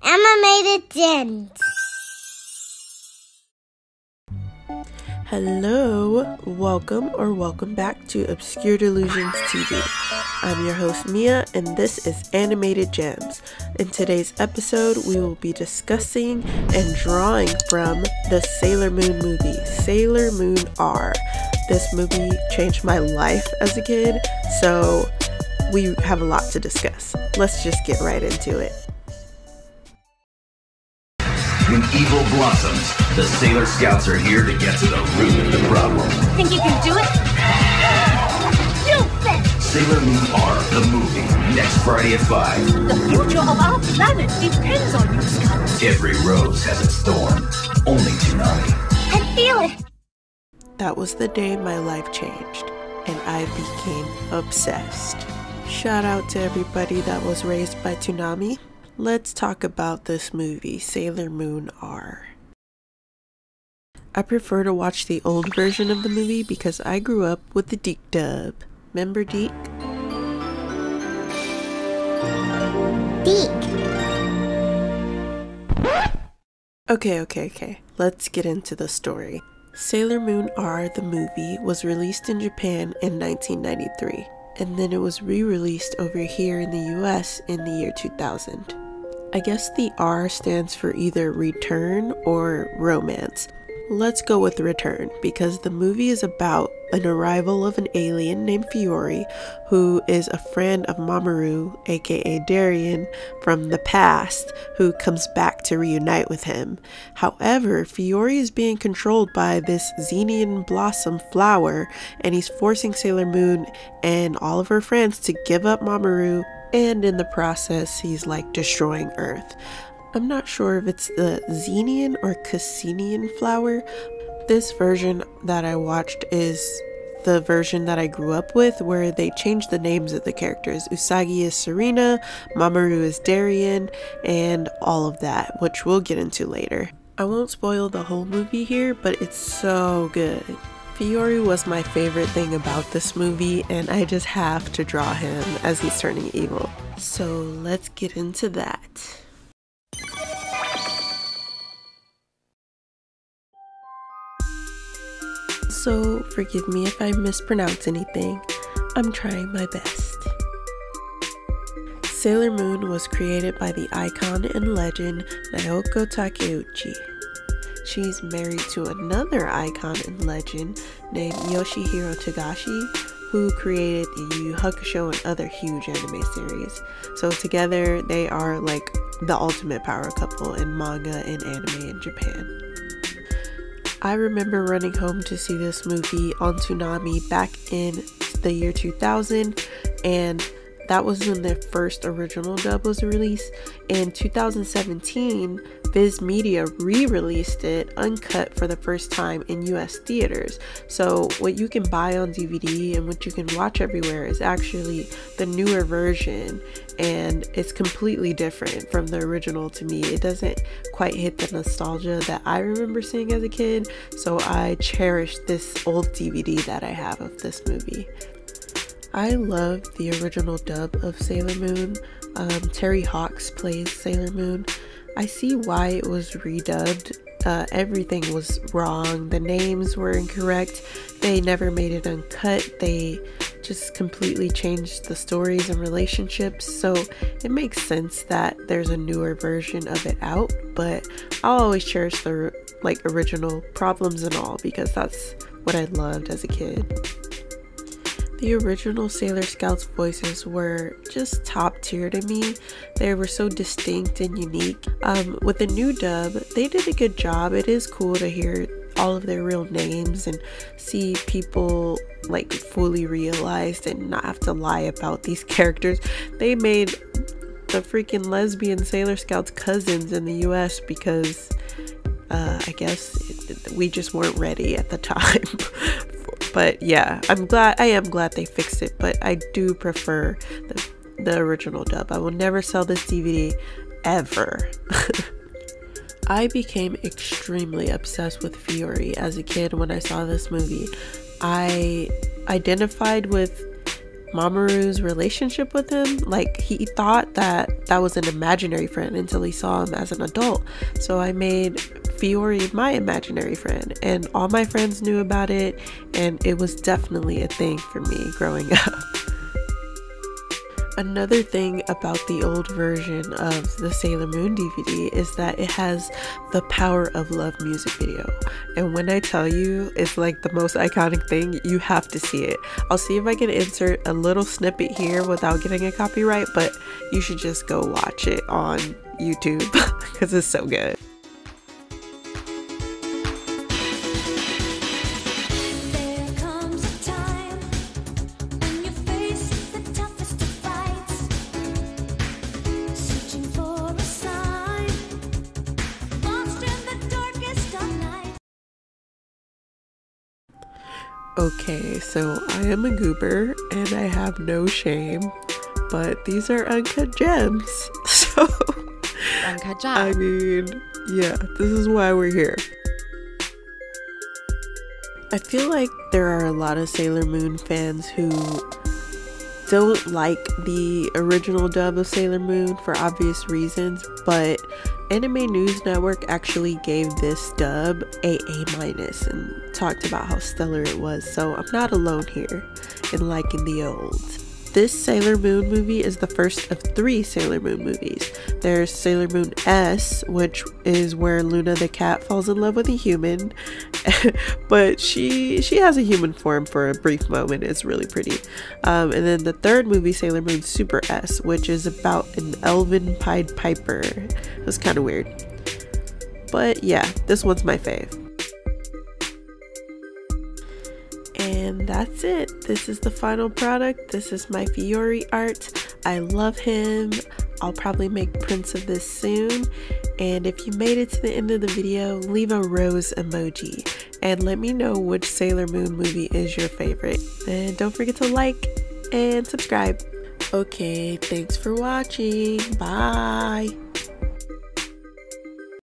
Animated Gems. Hello, welcome back to Obscure Delusions TV. I'm your host Mia, and this is Animated Gems. In today's episode, we will be discussing and drawing from the Sailor Moon movie, Sailor Moon R. This movie changed my life as a kid, so we have a lot to discuss. Let's just get right into it. When evil blossoms, the Sailor Scouts are here to get to the root of the problem. Think you can do it? You bet! Sailor Moon R, the movie, next Friday at 5. The future of our planet depends on you, Scout. Every rose has its thorn. Only Toonami. I feel it. That was the day my life changed, and I became obsessed. Shout out to everybody that was raised by Toonami. Let's talk about this movie, Sailor Moon R. I prefer to watch the old version of the movie because I grew up with the Deke dub. Remember Deke? Deke. Okay. Let's get into the story. Sailor Moon R, the movie, was released in Japan in 1993, and then it was re-released over here in the US in the year 2000. I guess the R stands for either return or romance. Let's go with return because the movie is about an arrival of an alien named Fiore, who is a friend of Mamoru, aka Darien, from the past, who comes back to reunite with him. However, Fiore is being controlled by this Xenian blossom flower, and he's forcing Sailor Moon and all of her friends to give up Mamoru, and in the process, he's like destroying Earth. I'm not sure if it's the Xenian or Cassinian flower. This version that I watched is the version that I grew up with, where they changed the names of the characters. Usagi is Serena, Mamoru is Darien, and all of that, which we'll get into later. I won't spoil the whole movie here, but it's so good. Fiore was my favorite thing about this movie, and I just have to draw him as he's turning evil. So let's get into that. So forgive me if I mispronounce anything. I'm trying my best. Sailor Moon was created by the icon and legend Naoko Takeuchi. She's married to another icon and legend named Yoshihiro Togashi, who created the Yu Yu Hakusho and other huge anime series. So together they are like the ultimate power couple in manga and anime in Japan. I remember running home to see this movie on Toonami back in the year 2000, and that was when the first original dub was released. In 2017, Viz Media re-released it uncut for the first time in US theaters. So what you can buy on DVD and what you can watch everywhere is actually the newer version, and it's completely different from the original to me. It doesn't quite hit the nostalgia that I remember seeing as a kid, so I cherish this old DVD that I have of this movie. I love the original dub of Sailor Moon. Terry Hawks plays Sailor Moon. I see why it was redubbed. Everything was wrong. The names were incorrect. They never made it uncut. They just completely changed the stories and relationships. So it makes sense that there's a newer version of it out, but I'll always cherish the original, problems and all, because that's what I loved as a kid. The original Sailor Scouts voices were just top tier to me. They were so distinct and unique. With the new dub, they did a good job. It is cool to hear all of their real names and see people like fully realized and not have to lie about these characters. They made the freaking lesbian Sailor Scouts cousins in the US because I guess we just weren't ready at the time. But yeah, I am glad they fixed it, but I do prefer the original dub. I will never sell this DVD ever. I became extremely obsessed with Fiore as a kid when I saw this movie. I identified with Mamoru's relationship with him. Like, he thought that that was an imaginary friend until he saw him as an adult. So I made Fiori my imaginary friend, and all my friends knew about it, and it was definitely a thing for me growing up. Another thing about the old version of the Sailor Moon DVD is that it has the Power of Love music video. And when I tell you it's like the most iconic thing, you have to see it. I'll see if I can insert a little snippet here without getting a copyright, but you should just go watch it on YouTube because it's so good. Okay, so I am a goober and I have no shame, but these are uncut gems. So, uncut gems. I mean, yeah, this is why we're here. I feel like there are a lot of Sailor Moon fans who don't like the original dub of Sailor Moon for obvious reasons, but Anime News Network actually gave this dub a A- and talked about how stellar it was, so I'm not alone here in liking the old. This Sailor Moon movie is the first of 3 Sailor Moon movies. There's Sailor Moon S, which is where Luna the cat falls in love with a human, but she has a human form for a brief moment. It's really pretty. And then the third movie, Sailor Moon Super S, which is about an elven Pied Piper. It was kind of weird, but yeah, this one's my fave. And that's it. This is the final product. This is my Fiori art. I love him. I'll probably make prints of this soon. And if you made it to the end of the video, leave a rose emoji and let me know which Sailor Moon movie is your favorite. And don't forget to like and subscribe. Okay, thanks for watching. Bye.